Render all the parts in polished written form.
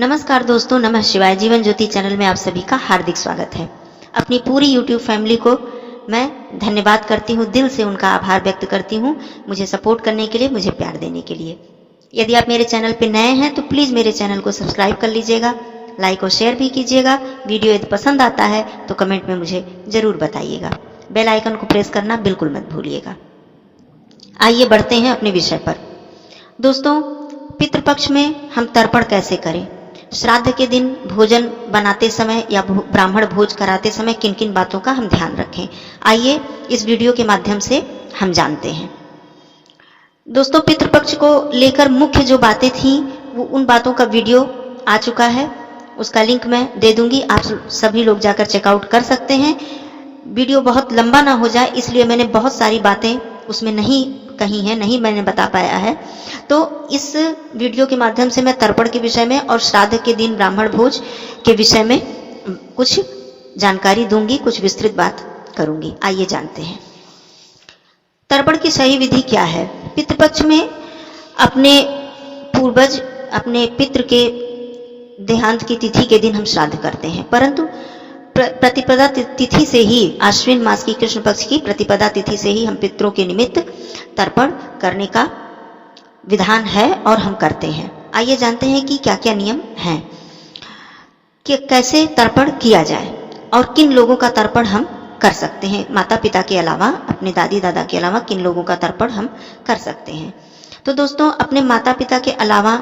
नमस्कार दोस्तों, नमः शिवाय। जीवन ज्योति चैनल में आप सभी का हार्दिक स्वागत है। अपनी पूरी यूट्यूब फैमिली को मैं धन्यवाद करती हूँ, दिल से उनका आभार व्यक्त करती हूँ मुझे सपोर्ट करने के लिए, मुझे प्यार देने के लिए। यदि आप मेरे चैनल पर नए हैं तो प्लीज़ मेरे चैनल को सब्सक्राइब कर लीजिएगा, लाइक और शेयर भी कीजिएगा। वीडियो यदि पसंद आता है तो कमेंट में मुझे ज़रूर बताइएगा। बेल आइकन को प्रेस करना बिल्कुल मत भूलिएगा। आइए बढ़ते हैं अपने विषय पर। दोस्तों, पितृपक्ष में हम तर्पण कैसे करें, श्राद्ध के दिन भोजन बनाते समय या ब्राह्मण भोज कराते समय किन किन बातों का हम ध्यान रखें, आइए इस वीडियो के माध्यम से हम जानते हैं। दोस्तों, पितृपक्ष को लेकर मुख्य जो बातें थी वो उन बातों का वीडियो आ चुका है, उसका लिंक मैं दे दूंगी, आप सभी लोग जाकर चेकआउट कर सकते हैं। वीडियो बहुत लंबा ना हो जाए इसलिए मैंने बहुत सारी बातें उसमें नहीं कही हैं, नहीं मैंने बता पाया है। तो इस वीडियो के माध्यम से मैं तर्पण के विषय में और श्राद्ध के दिन ब्राह्मण भोज के विषय में कुछ जानकारी दूंगी, कुछ विस्तृत बात करूंगी। आइए जानते हैं तर्पण की सही विधि क्या है। पितृपक्ष में अपने पूर्वज, अपने पितृ के देहांत की तिथि के दिन हम श्राद्ध करते हैं, परंतु प्रतिपदा तिथि से ही, आश्विन मास की कृष्ण पक्ष की प्रतिपदा तिथि से ही हम पितरों के निमित्त तर्पण करने का विधान है और हम करते हैं। आइए जानते हैं कि क्या क्या नियम हैं, कि कैसे तर्पण किया जाए और किन लोगों का तर्पण हम कर सकते हैं। माता पिता के अलावा, अपने दादी दादा के अलावा किन लोगों का तर्पण हम कर सकते हैं। तो दोस्तों, अपने माता पिता के अलावा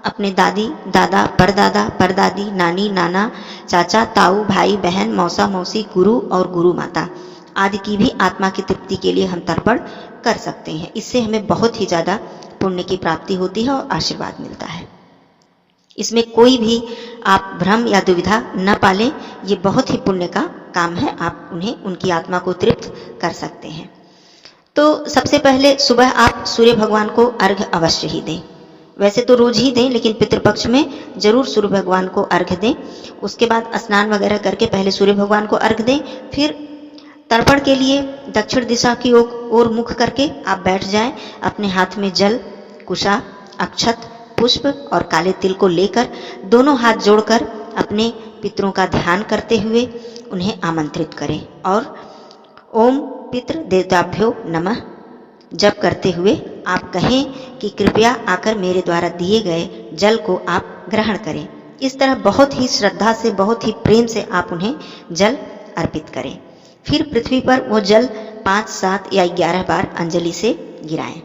अपने दादी दादा, परदादा परदादी, नानी नाना, चाचा ताऊ, भाई बहन, मौसा मौसी, गुरु और गुरु माता आदि की भी आत्मा की तृप्ति के लिए हम तर्पण कर सकते हैं। इससे हमें बहुत ही ज़्यादा पुण्य की प्राप्ति होती है और आशीर्वाद मिलता है। इसमें कोई भी आप भ्रम या दुविधा न पालें, ये बहुत ही पुण्य का काम है। आप उन्हें, उनकी आत्मा को तृप्त कर सकते हैं। तो सबसे पहले सुबह आप सूर्य भगवान को अर्घ्य अवश्य ही दें। वैसे तो रोज ही दें, लेकिन पितृपक्ष में जरूर सूर्य भगवान को अर्घ्य दें। उसके बाद स्नान वगैरह करके पहले सूर्य भगवान को अर्घ्य दें। फिर तर्पण के लिए दक्षिण दिशा की ओर मुख करके आप बैठ जाएं। अपने हाथ में जल, कुशा, अक्षत, पुष्प और काले तिल को लेकर दोनों हाथ जोड़कर अपने पितरों का ध्यान करते हुए उन्हें आमंत्रित करें और ओम पितृ देवताभ्यो नमः जप करते हुए आप कहें कि कृपया आकर मेरे द्वारा दिए गए जल को आप ग्रहण करें। इस तरह बहुत ही श्रद्धा से, बहुत ही प्रेम से आप उन्हें जल अर्पित करें। फिर पृथ्वी पर वो जल 5, 7 या 11 बार अंजलि से गिराएं।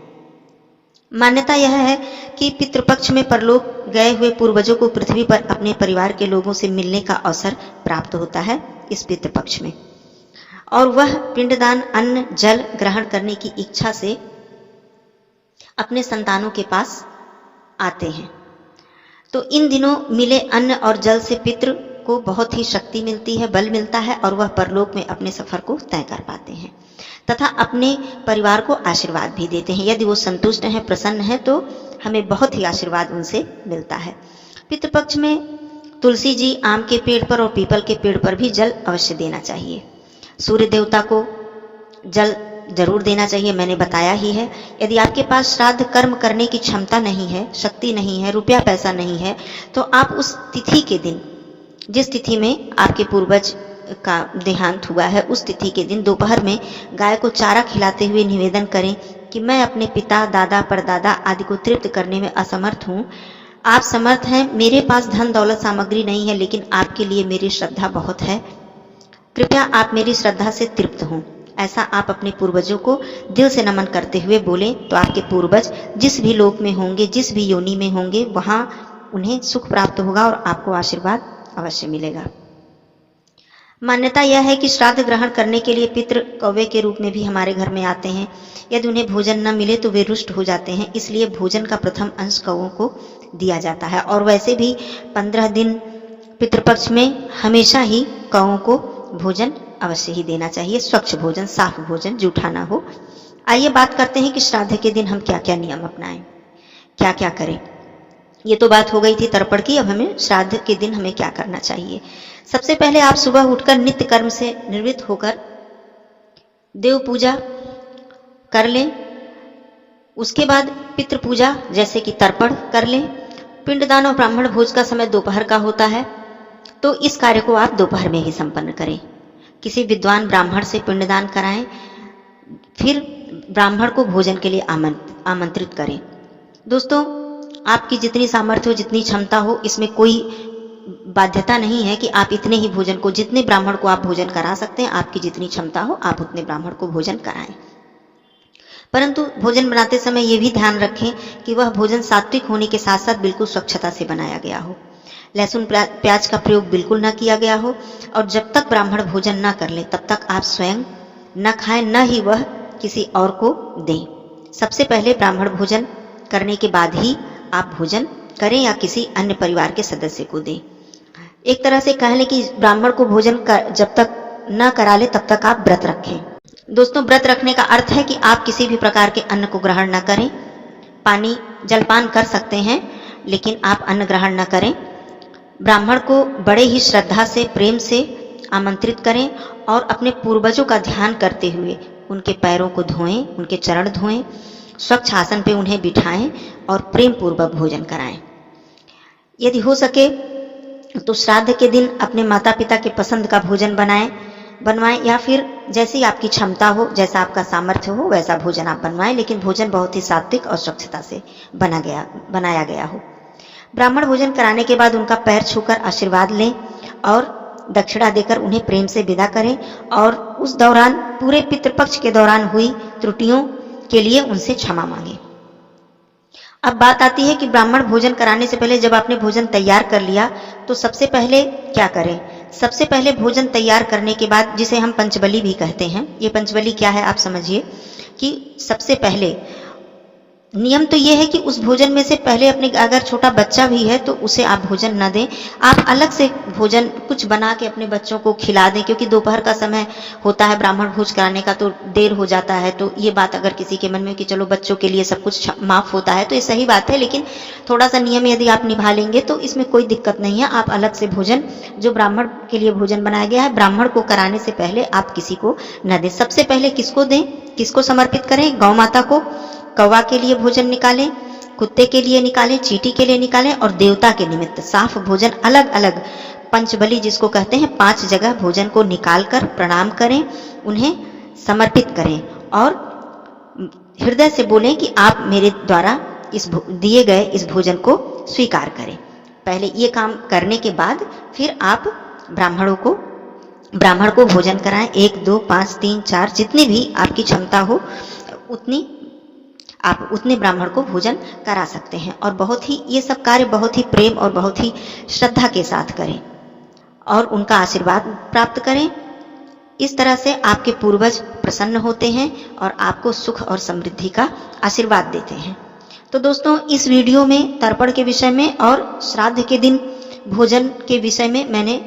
मान्यता यह है कि पितृपक्ष में परलोक गए हुए पूर्वजों को पृथ्वी पर अपने परिवार के लोगों से मिलने का अवसर प्राप्त होता है इस पितृपक्ष में, और वह पिंडदान, अन्न, जल ग्रहण करने की इच्छा से अपने संतानों के पास आते हैं। तो इन दिनों मिले अन्न और जल से पितृ को बहुत ही शक्ति मिलती है, बल मिलता है और वह परलोक में अपने सफर को तय कर पाते हैं तथा अपने परिवार को आशीर्वाद भी देते हैं। यदि वो संतुष्ट हैं, प्रसन्न हैं, तो हमें बहुत ही आशीर्वाद उनसे मिलता है। पितृपक्ष में तुलसी जी, आम के पेड़ पर और पीपल के पेड़ पर भी जल अवश्य देना चाहिए। सूर्य देवता को जल जरूर देना चाहिए, मैंने बताया ही है। यदि आपके पास श्राद्ध कर्म करने की क्षमता नहीं है, शक्ति नहीं है, रुपया पैसा नहीं है, तो आप उस तिथि के दिन, जिस तिथि में आपके पूर्वज का देहांत हुआ है, उस तिथि के दिन दोपहर में गाय को चारा खिलाते हुए निवेदन करें कि मैं अपने पिता, दादा, परदादा आदि को तृप्त करने में असमर्थ हूँ। आप समर्थ हैं, मेरे पास धन दौलत सामग्री नहीं है, लेकिन आपके लिए मेरी श्रद्धा बहुत है, कृपया आप मेरी श्रद्धा से तृप्त हों। ऐसा आप अपने पूर्वजों को दिल से नमन करते हुए बोलें, तो आपके पूर्वज जिस भी लोक में होंगे, जिस भी योनि में होंगे, वहां उन्हें सुख प्राप्त होगा और आपको आशीर्वाद अवश्य मिलेगा। मान्यता यह है कि श्राद्ध ग्रहण करने के लिए पितृ कौवे के रूप में भी हमारे घर में आते हैं। यदि उन्हें भोजन न मिले तो वे रुष्ट हो जाते हैं, इसलिए भोजन का प्रथम अंश कौवों को दिया जाता है। और वैसे भी 15 दिन पितृपक्ष में हमेशा ही कौवों को भोजन अवश्य ही देना चाहिए, स्वच्छ भोजन, साफ भोजन, जूठा ना हो। आइए बात करते हैं कि श्राद्ध के दिन हम क्या क्या नियम अपनाएं, क्या क्या करें। ये तो बात हो गई थी तर्पण की, अब हमें श्राद्ध के दिन हमें क्या करना चाहिए। सबसे पहले आप सुबह उठकर नित्य कर्म से निवृत्त होकर देव पूजा कर लें। उसके बाद पितृ पूजा जैसे कि तर्पण कर लें। पिंडदान और ब्राह्मण भोज का समय दोपहर का होता है, तो इस कार्य को आप दोपहर में ही संपन्न करें। किसी विद्वान ब्राह्मण से पिंडदान कराएं, फिर ब्राह्मण को भोजन के लिए आमंत्रित करें। दोस्तों, आपकी जितनी सामर्थ्य हो, जितनी क्षमता हो, इसमें कोई बाध्यता नहीं है कि आप इतने ही भोजन को, जितने ब्राह्मण को आप भोजन करा सकते हैं, आपकी जितनी क्षमता हो आप उतने ब्राह्मण को भोजन कराएं। परंतु भोजन बनाते समय यह भी ध्यान रखें कि वह भोजन सात्विक होने के साथ साथ बिल्कुल स्वच्छता से बनाया गया हो। लहसुन प्याज का प्रयोग बिल्कुल न किया गया हो, और जब तक ब्राह्मण भोजन न कर ले तब तक आप स्वयं न खाएं, न ही वह किसी और को दें। सबसे पहले ब्राह्मण भोजन करने के बाद ही आप भोजन करें या किसी अन्य परिवार के सदस्य को दें। एक तरह से कह लें कि ब्राह्मण को भोजन जब तक न करा ले तब तक आप व्रत रखें। दोस्तों, व्रत रखने का अर्थ है कि आप किसी भी प्रकार के अन्न को ग्रहण न करें। पानी जलपान कर सकते हैं, लेकिन आप अन्न ग्रहण न करें। ब्राह्मण को बड़े ही श्रद्धा से, प्रेम से आमंत्रित करें और अपने पूर्वजों का ध्यान करते हुए उनके पैरों को धोएं, उनके चरण धोएं, स्वच्छ आसन पे उन्हें बिठाएं और प्रेम पूर्वक भोजन कराएं। यदि हो सके तो श्राद्ध के दिन अपने माता पिता के पसंद का भोजन बनवाएं, या फिर जैसी आपकी क्षमता हो, जैसा आपका सामर्थ्य हो, वैसा भोजन आप बनवाएं, लेकिन भोजन बहुत ही सात्विक और स्वच्छता से बनाया गया हो। ब्राह्मण भोजन कराने के बाद उनका पैर छूकर आशीर्वाद लें और दक्षिणा देकर उन्हें प्रेम से विदा करें, और उस दौरान, पूरे पितृपक्ष के दौरान हुई त्रुटियों के लिए उनसे क्षमा मांगें। अब बात आती है कि ब्राह्मण भोजन कराने से पहले जब आपने भोजन तैयार कर लिया तो सबसे पहले क्या करें। सबसे पहले भोजन तैयार करने के बाद, जिसे हम पंचबली भी कहते हैं, ये पंचबली क्या है आप समझिए कि सबसे पहले नियम तो ये है कि उस भोजन में से पहले अपने, अगर छोटा बच्चा भी है तो उसे आप भोजन न दें। आप अलग से भोजन कुछ बना के अपने बच्चों को खिला दें, क्योंकि दोपहर का समय होता है ब्राह्मण भोज कराने का, तो देर हो जाता है। तो ये बात अगर किसी के मन में कि चलो बच्चों के लिए सब कुछ माफ होता है, तो ये सही बात है, लेकिन थोड़ा सा नियम यदि आप निभा लेंगे तो इसमें कोई दिक्कत नहीं है। आप अलग से भोजन, जो ब्राह्मण के लिए भोजन बनाया गया है, ब्राह्मण को कराने से पहले आप किसी को न दें। सबसे पहले किसको दें, किसको समर्पित करें? गौ माता को। कौवा के लिए भोजन निकालें, कुत्ते के लिए निकालें, चींटी के लिए निकालें, और देवता के निमित्त साफ भोजन अलग अलग, पंचबली जिसको कहते हैं, 5 जगह भोजन को निकालकर प्रणाम करें, उन्हें समर्पित करें और हृदय से बोलें कि आप मेरे द्वारा इस दिए गए इस भोजन को स्वीकार करें। पहले ये काम करने के बाद फिर आप ब्राह्मण को भोजन कराएं। 1, 2, 5, 3, 4 जितनी भी आपकी क्षमता हो आप उतने ब्राह्मण को भोजन करा सकते हैं। और ये सब कार्य बहुत ही प्रेम और बहुत ही श्रद्धा के साथ करें और उनका आशीर्वाद प्राप्त करें। इस तरह से आपके पूर्वज प्रसन्न होते हैं और आपको सुख और समृद्धि का आशीर्वाद देते हैं। तो दोस्तों, इस वीडियो में तर्पण के विषय में और श्राद्ध के दिन भोजन के विषय में मैंने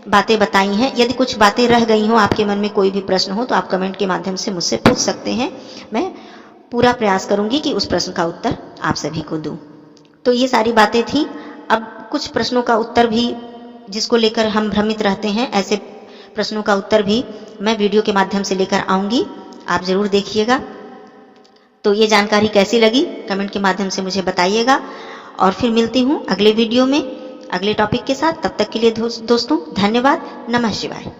बातें बताई हैं। यदि कुछ बातें रह गई हों, आपके मन में कोई भी प्रश्न हो, तो आप कमेंट के माध्यम से मुझसे पूछ सकते हैं। मैं पूरा प्रयास करूंगी कि उस प्रश्न का उत्तर आप सभी को दूं। तो ये सारी बातें थी। अब कुछ प्रश्नों का उत्तर भी, जिसको लेकर हम भ्रमित रहते हैं, ऐसे प्रश्नों का उत्तर भी मैं वीडियो के माध्यम से लेकर आऊंगी। आप जरूर देखिएगा। तो ये जानकारी कैसी लगी कमेंट के माध्यम से मुझे बताइएगा, और फिर मिलती हूँ अगले वीडियो में अगले टॉपिक के साथ। तब तक के लिए दोस्तों धन्यवाद। नमः शिवाय।